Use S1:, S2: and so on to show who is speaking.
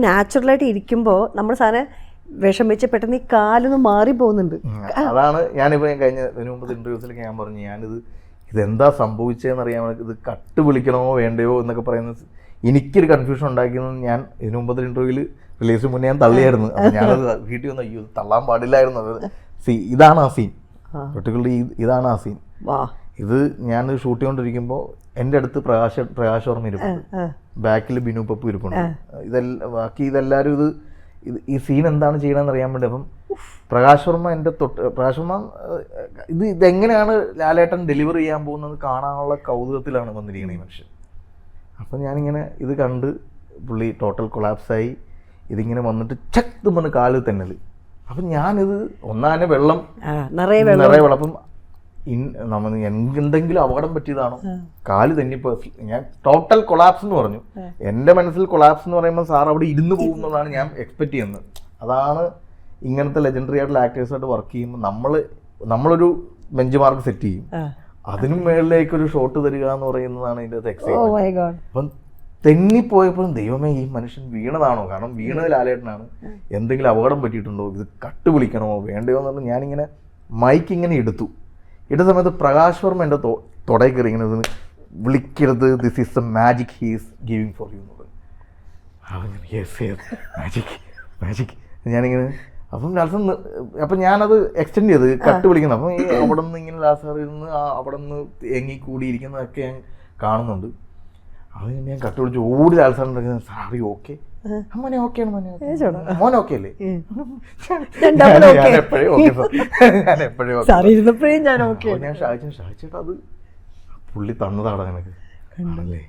S1: നാച്ചുറലായിട്ട് ഇരിക്കുമ്പോൾ നമ്മൾ സാധനം വിഷമിച്ച് പെട്ടെന്ന് ഈ കാലൊന്ന് മാറി പോകുന്നുണ്ട്.
S2: അതാണ് ഞാനിപ്പോൾ ഇതിനു മുമ്പ് ഇൻ്റർവ്യൂസിലൊക്കെ ഞാൻ പറഞ്ഞു, ഇതെന്താ സംഭവിച്ചതെന്ന് അറിയാൻ വേണ്ടി ഇത് കട്ട് വിളിക്കണമോ വേണ്ടയോ എന്നൊക്കെ പറയുന്നത് എനിക്കൊരു കൺഫ്യൂഷൻ ഉണ്ടാക്കിയെന്ന് ഞാൻ ഇതിനു മുമ്പത്തെ ഇൻ്റർവ്യൂവിൽ റിലീസിന് മുന്നേ ഞാൻ തള്ളിയായിരുന്നു. അപ്പം ഞാനത് വീട്ടിൽ വന്ന് അയ്യോ തള്ളാൻ പാടില്ലായിരുന്നു. അത് ഇതാണ് ആ സീൻ, പെർട്ടിക്കുലർലി ഇതാണ് ആ സീൻ. ഇത് ഞാൻ ഷൂട്ട് ചെയ്തുകൊണ്ടിരിക്കുമ്പോൾ എൻ്റെ അടുത്ത് പ്രകാശ് വർമ്മ ഇരിപ്പുണ്ട്, ബാക്കിൽ ബിനു പപ്പു ഇരിപ്പുണ്ട്. ബാക്കി ഇതെല്ലാവരും ഈ സീൻ എന്താണ് ചെയ്യണമെന്ന് അറിയാൻ വേണ്ടി. അപ്പം പ്രകാശ് വർമ്മ ഇതെങ്ങനെയാണ് ലാലേട്ടൻ ഡെലിവർ ചെയ്യാൻ പോകുന്നത് കാണാനുള്ള കൗതുകത്തിലാണ് വന്നിരിക്കുന്നത് ഈ മനുഷ്യൻ. അപ്പം ഞാനിങ്ങനെ ഇത് കണ്ട് പുള്ളി ടോട്ടൽ കൊളാപ്സായി. ഇതിങ്ങനെ വന്നിട്ട് ചക്ക് പറഞ്ഞ് കാല് തെന്നൽ. അപ്പം ഞാനിത് ഒന്നാനെ വെള്ളം നിറയെ വെള്ളം. അപ്പം എന്തെങ്കിലും അപകടം പറ്റിയതാണോ, കാല് തെന്നിപ്പോ ഞാൻ ടോട്ടൽ കൊളാപ്സ് എന്ന് പറഞ്ഞു. എൻ്റെ മനസ്സിൽ കൊളാപ്സ് എന്ന് പറയുമ്പോൾ സാർ അവിടെ ഇരുന്ന് പോകുന്നതാണ് ഞാൻ എക്സ്പെക്ട് ചെയ്യുന്നത്. അതാണ് ഇങ്ങനത്തെ ലെജൻഡറി ആയിട്ടുള്ള ആക്ടേഴ്സായിട്ട് വർക്ക് ചെയ്യുമ്പോൾ നമ്മളൊരു ബെഞ്ച് മാർക്ക് സെറ്റ് ചെയ്യും, അതിനും മേളിലേക്കൊരു ഷോട്ട് തരിക എന്ന് പറയുന്നതാണ് ഇതിൻ്റെ എക്സൈറ്റ്മെന്റ്. അപ്പം തെന്നിപ്പോയപ്പോഴും ദൈവമേ ഈ മനുഷ്യൻ വീണതാണോ, കാരണം വീണത് ലാലേട്ടനാണ്, എന്തെങ്കിലും അപകടം പറ്റിയിട്ടുണ്ടോ, ഇത് കട്ട് വിളിക്കണമോ വേണ്ടയോ എന്ന് പറഞ്ഞാൽ ഞാനിങ്ങനെ മൈക്ക് ഇങ്ങനെ എടുത്ത സമയത്ത് പ്രകാശ് വർമ്മ എൻ്റെ തുടയിൽ കയറി ഇങ്ങനെ വിളിക്കരുത്, this is the magic he is giving for you എന്ന് പറഞ്ഞു. മാജിക് ഞാനിങ്ങനെ അപ്പം ഞാനത് എക്സ്റ്റെൻഡ് ചെയ്ത് കട്ട് വിളിക്കണം. അപ്പം ഈ അവിടെ നിന്ന് ഇങ്ങനെ ലാസാർ ഇരുന്ന് അവിടെ നിന്ന് എങ്ങിക്കൂടിയിരിക്കുന്നതൊക്കെ ഞാൻ കാണുന്നുണ്ട്. അത് ഞാൻ കട്ട് വിളിച്ച് ഓടി ലാൽസാറിൻ്റെ സാറി ഓക്കെ മോനെ ഓക്കെയാണ് മോൻ ഓക്കെ അല്ലേ, ഞാൻ എപ്പോഴേ ഓക്കെ. ഞാൻ ഷാഹിച്ചേട്ടാ അത് പുള്ളി തന്നതാടാ എനിക്ക് ആണല്ലേ.